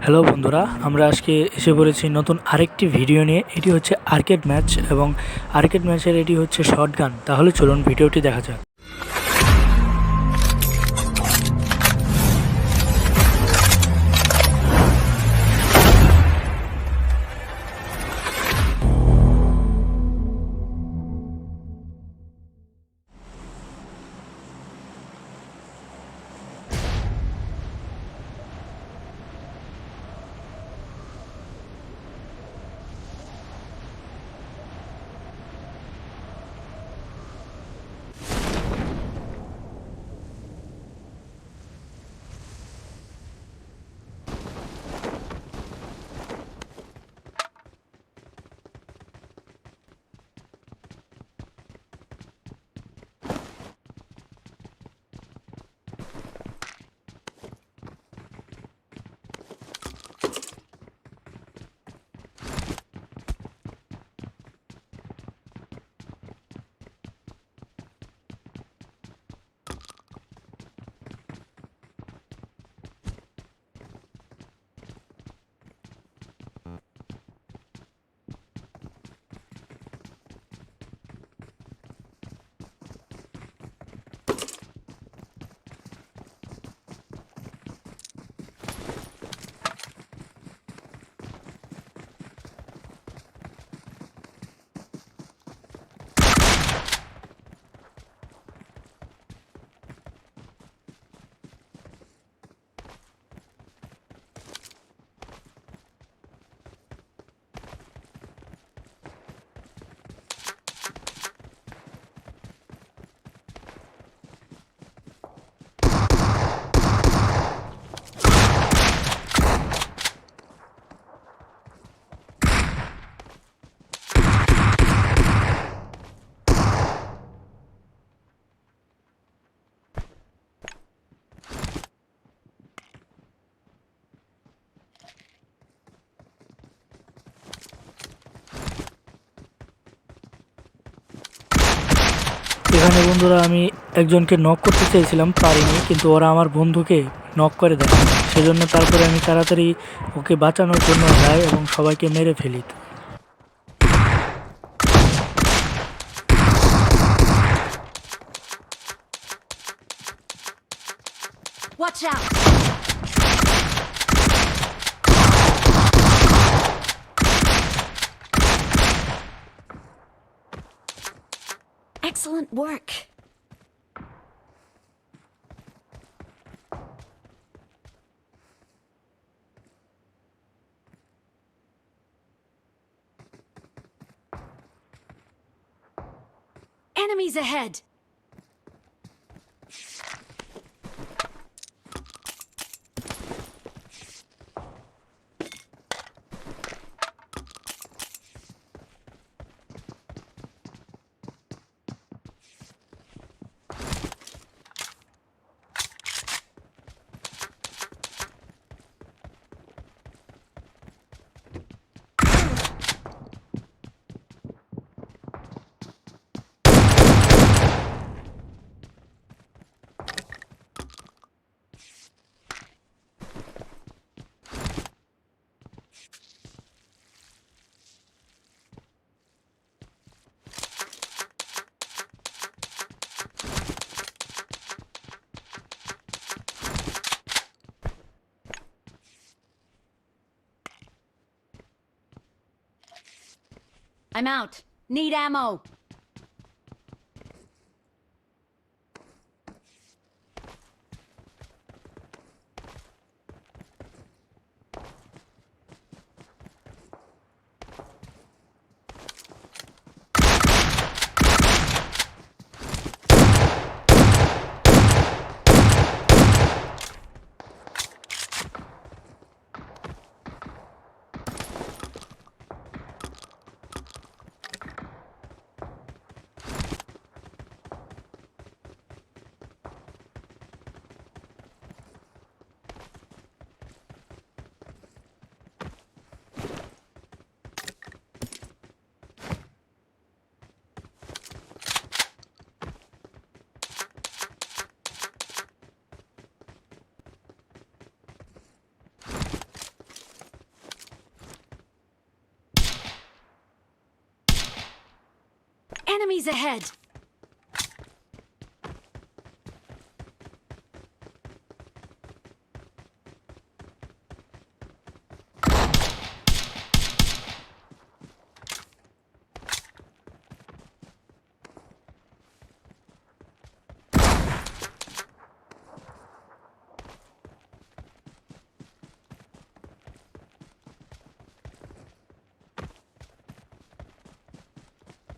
Hello বন্ধুরা, আমরা আজকে এসে পড়েছি নতুন আরেকটি ভিডিও নিয়ে। এটি হচ্ছে আর্কেড ম্যাচ এবং আর্কেড ম্যাচের এটি হচ্ছে শটগান। তাহলে চলুন ভিডিওটি দেখা যাক। এখানে বন্ধুরা আমি একজনকে নক করতে চেয়েছিলাম, পারিনি, কিন্তু ওরা আমার বন্ধুকে নক করে দেয়। সেজন্য তারপরে আমি তাড়াতাড়ি ওকে বাঁচানোর জন্য যাই এবং সবাইকে মেরে ফেলি। Watch out! Excellent work. Enemies ahead. I'm out. Need ammo. Enemies ahead!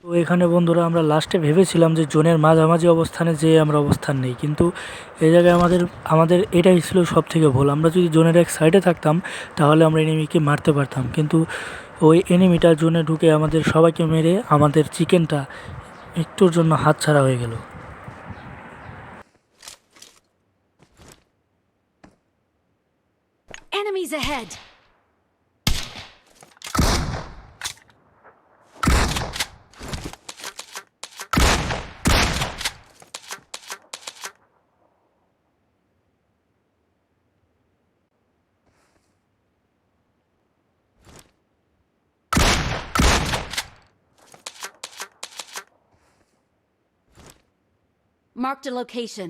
তো এখানে বন্ধুরা আমরা লাস্টে ভেবেছিলাম যে জোনের মাঝামাঝি অবস্থানে যেয়ে আমরা অবস্থান নেই, কিন্তু এই জায়গায় আমাদের আমাদের এটাই ছিল সব থেকে ভুল। আমরা যদি জোনের এক সাইডে থাকতাম তাহলে আমরা এনিমিকে মারতে পারতাম, কিন্তু ওই এনিমিটা জোনে ঢুকে আমাদের সবাইকে মেরে আমাদের চিকেনটা একটুর জন্য হাতছাড়া হয়ে গেল। Enemies ahead! Marked a location.